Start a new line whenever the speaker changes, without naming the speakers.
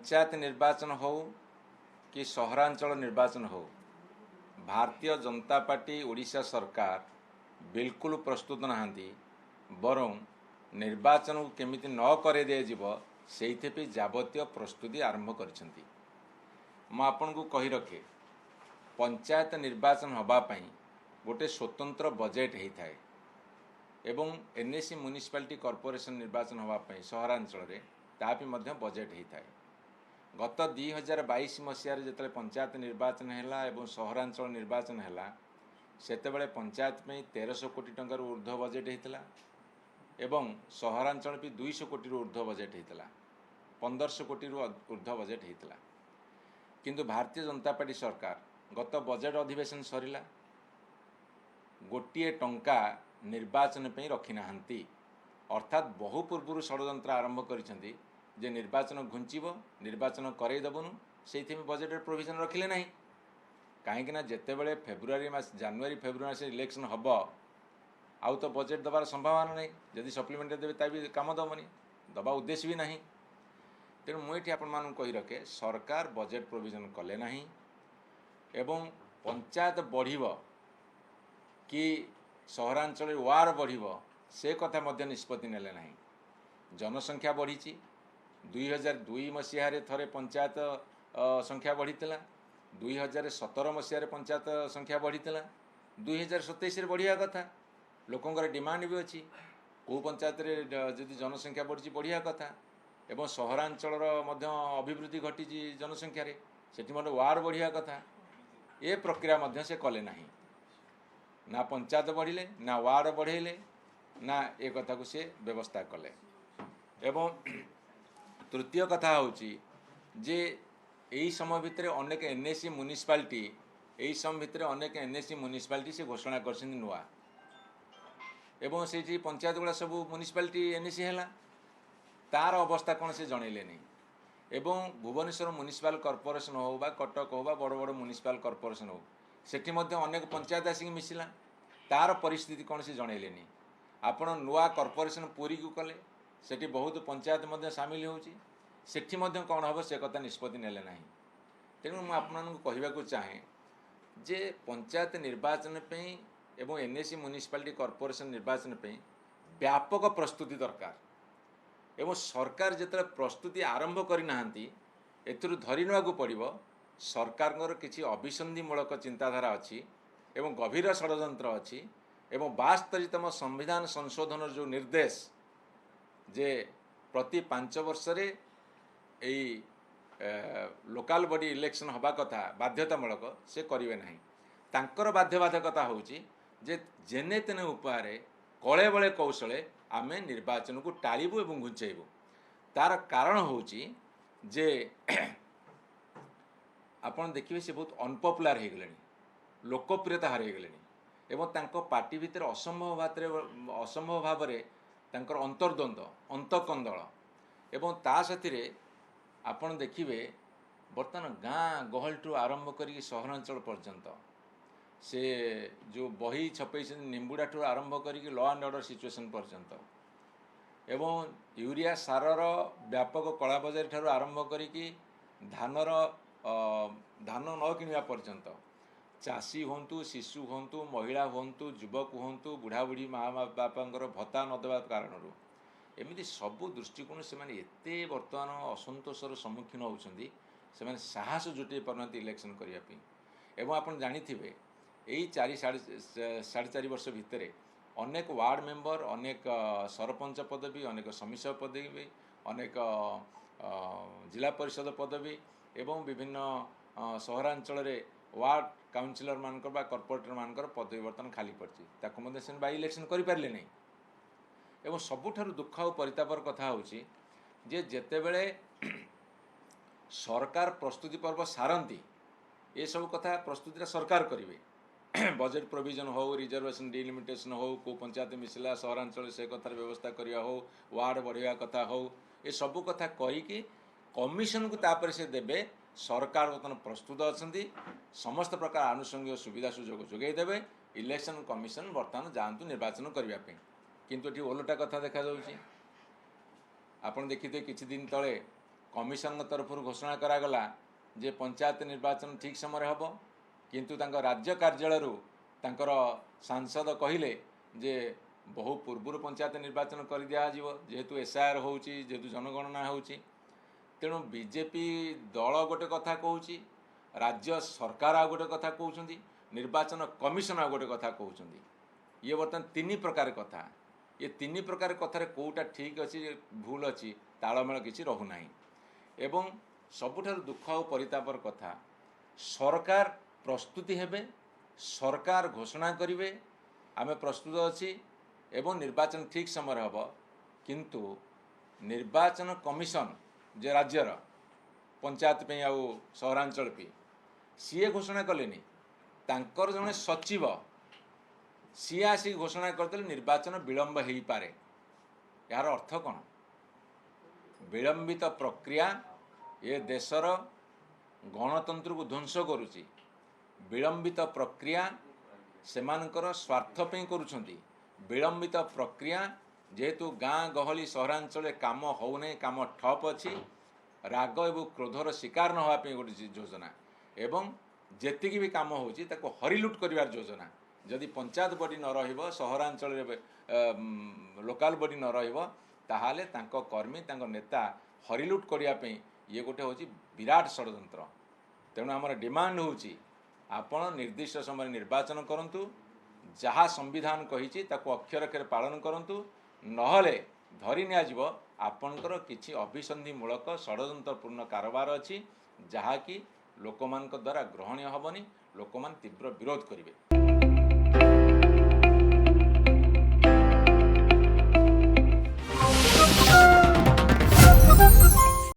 पंचायत निर्वाचन हो कि सहरांचल निर्वाचन हो, भारतीय जनता पार्टी ओडिशा सरकार बिल्कुल प्रस्तुत नहांती। बरं निर्वाचन को केमिति न करे दिजीव से जावतीय प्रस्तुति आरंभ करिसेंती। मैं आपन को कही रखे, पंचायत निर्वाचन होबापई गोटे स्वतंत्र बजेट होता है एवं एनएसी म्युनिसिपालिटी कॉर्पोरेशन निर्वाचन होबापई सहरांचल रे तापि मध्य बजेट होता है। गत 2022 मसीह जो पंचायत निर्वाचन है एवं सहरांचल निर्वाचन है सेतेबेले पंचायत में 1300 कोटी टंकार ऊर्ध्व बजेट होता एवं सहरांचल भी 200 कोटी ऊर्ध्व बजेट होता, 1500 कोटी ऊर्ध्व बजेट होता। किंतु भारतीय जनता पार्टी सरकार गत बजेट अधिवेशन सरिला गोटे टंका निर्वाचन पे रखी नाहंती। अर्थात बहु पूर्व षड्यंत्र आरंभ करिसेंती जे निर्वाचन घुंचीब, निर्वाचन करईदेबुनु, से बजेट प्रोविजन रखिले नहीं। कहीं जितेबले फेब्रुआरी मास जनवरी फेब्रुआरी से इलेक्शन हम आउ तो बजेट दबार संभावना नहीं। जदि सप्लीमेंट देवे ता भी काम दबनी, दबा उद्देश्य भी नहीं। तेणु मुझे आपण कही रखे, सरकार बजेट प्रोविजन कले नहीं एवं पंचायत बढ़िब कि सहरांचल वार्ड बढ़िब से कथा मध्य निष्पत्ति नेले नहीं। जनसंख्या बढ़ी 2002 मसीह थे पंचायत संख्या बढ़ी, 2017 मसीह पंचायत संख्या बढ़ी, 2027 बढ़िया कथा। लोकंर डिमांड भी अच्छी कौ पंचायत जदि जनसंख्या बढ़ी बढ़िया कथा एवं सहरांचल अभिवृद्धि घटी जनसंख्यार सेठी वार्ड बढ़िया कथा। ये प्रक्रिया मध्य से कले नहीं, ना पंचायत बढ़िले ना वार्ड बढ़ेले ना ए कथा को से व्यवस्था कले। एवं तृतीय कथा होची जे यही समय भितर अनेक एनएसी म्युनिसिपालिटी यही समय भितर अनेक एनएसी म्युनिसिपालिटी से घोषणा कर नुआ एवं से पंचायत गुड़ा सब म्युनिसिपालिटी एनएसी है तार अवस्था कौन से जनइले नहीं। एवं भुवनेश्वर म्युनिसिपल कॉर्पोरेशन हो बा कटक हो बा बड़ बड़ म्युनिसिपल कॉर्पोरेशन हो सेठी मध्य अनेक पंचायत आसिक मिसिला, तार परिस्थिति कौन से जनइले नहीं। आपण नुआ कॉर्पोरेशन पूरी को कले सेठी बहुत पंचायत मध्य सामिल होची, सेठी मध्य कौन हम से कथा निष्पत्ति नेले नहीं। तेणु मुझे आपको कहवाक चाहे जे पंचायत निर्वाचन पे एवं एनएसी म्युनिसिपालिटी कॉर्पोरेशन निर्वाचन पे व्यापक प्रस्तुति दरकार एवं सरकार जिते प्रस्तुति आरंभ करना एथुरु धरी नेवाक पड़िबो सरकार किसी अभिसंधिमूलक चिंताधारा अच्छी एवं गभीर षड्यंत्र अच्छी एवं 72तम संविधान संशोधन जो निर्देश जे प्रति 5 वर्ष रे एई लोकाल बॉडी इलेक्शन हवा कथा बाध्यतामूलक से करेंगे ना। तांकर बाध्यबाधकता होची जे जेने तेने उपाय कले बले कौशले आमे निर्वाचन को टाळीबु एवं घुंचेबु। तार कारण होची जे आपण देखिए से बहुत अनपपुलर हो गले, लोकप्रियता हरई गले एवं तांको पार्टी भितर असंभव भाव में तांकर अंतर्द्वंद अंतकंदल एवं ता साथी आपण देखिए बर्तमान गाँ गहल ठू आरंभ करी सहरांचल पर्यंत से जो बही छपे निम्बुडा ठू आरंभ करी लॉ एंड ऑर्डर सिचुएशन पर्यंत एवं यूरिया सारर व्यापक कला बजार ठारू आरंभ करी धानर धान न किणवा पर्यंत चाषी हूँ, शिशु हूँ, महिला हूँ, युवक हूँ, बुढ़ा बुढ़ी माँ बापांकर भत्ता न देवा कारण एमती सबू दृष्टिकोण से एते बर्तमान असंतोषर सम्मुखीन होती से साहस जुटे पारना इलेक्शन करने। एवं आप जानी यही 4.5 वर्ष भितर अनेक वार्ड मेंबर, अनेक सरपंच पदवी, अनेक समिति पदवी, अनेक जिला परिषद पदवी एवं विभिन्न सहरांचल वार्ड काउंसिलर मानकर बा कॉर्पोरेटर मानकर पदवी बर्तमान खाली पड़ी से बाई इलेक्शन करें नहीं। एवं सबुठारु दुख और परितापर कथा होची जे जेतेबेले सरकार प्रस्तुति पर्व सारंती ये सब कथा प्रस्तुति सरकार करेंगे। बजेट प्रोविजन हो, रिजर्वेशन डिलिमिटेशन हो, को पंचायत मिसला सहरांचल से कथार व्यवस्था करिया हो, वार्ड बढ़िया कथा हो, ये सबू कथा कहीकि कमिशन को तापर से देबे। सरकार बर्तमान प्रस्तुत अच्छा समस्त प्रकार आनुषंगिक सुविधा सुजोग जोगेदेवे। इलेक्शन कमिशन बर्तमान जातु निर्वाचन करने किंतु ये ओलटा कथा देखा जाउछि। आपण देखिथे किछि दिन तले कमिशन तरफ घोषणा करागला जे पंचायत निर्वाचन ठीक समय हम किंतु तांको राज्य कार्यालय तांकर सांसद कहले जे बहु पूर्व पंचायत निर्वाचन कर दिया जेहेतु एसआईआर होची जेहेतु जनगणना होची तेणु बीजेपी दल गोटे कथा कहूँ राज्य सरकार आ गोटे कथा कहते निर्वाचन कमिशन आ गोटे कथा कहते ये बर्तमान तीन प्रकार कथा ये तीन प्रकार कथार कौटा ठीक अच्छी भूल अच्छी तालमेल किसी रहूना एवं सबुठार दुख और परितापर कथा सरकार प्रस्तुति हेबे सरकार घोषणा करिवे आमे प्रस्तुत अच्छी एवं निर्वाचन ठीक समय हम किंतु निर्वाचन कमिशन जे राज्यर पंचायत पे आउ सहरांचल पे सीए घोषणा कलेनी तांकर जने सचिव सी आसी घोषणा करदे निर्वाचन विलंब हो पारे यार अर्थ कौन विलंबित प्रक्रिया ये देशर गणतंत्र को ध्वंस करुच्ची विलंबित प्रक्रिया सेमानकर स्वार्थ पे करुछंती विलंबित प्रक्रिया जेहेतु गाँ गहली सहरांचल काम होने काम ठप अच्छी राग एवं क्रोधर शिकार न होगापी गोटे योजना एवं जेतिकी भी काम होची ताको हरिलुट करिवार योजना जदि पंचायत बॉडी न रहिबो सहरांचल लोकाल बॉडी न रहिबो ताहाले तांको कर्मी तांको नेता हरिलुट करिया पे ये गोटे होची विराट षड्यंत्र तेणु आमर डिमांड होची आपण निर्दिष्ट समय निर्वाचन करंतु जहाँ संविधान कही ताको अक्षर अक्षर पालन करंतु नहले धरी नियाजिबो आपणकर किछि अभिसंधिमूलक षड्यंत्रपूर्ण कारोबार अच्छी जहाँकि लोकमान द्वारा ग्रहणीय हेबनी लोकमान तीव्र विरोध करेंगे।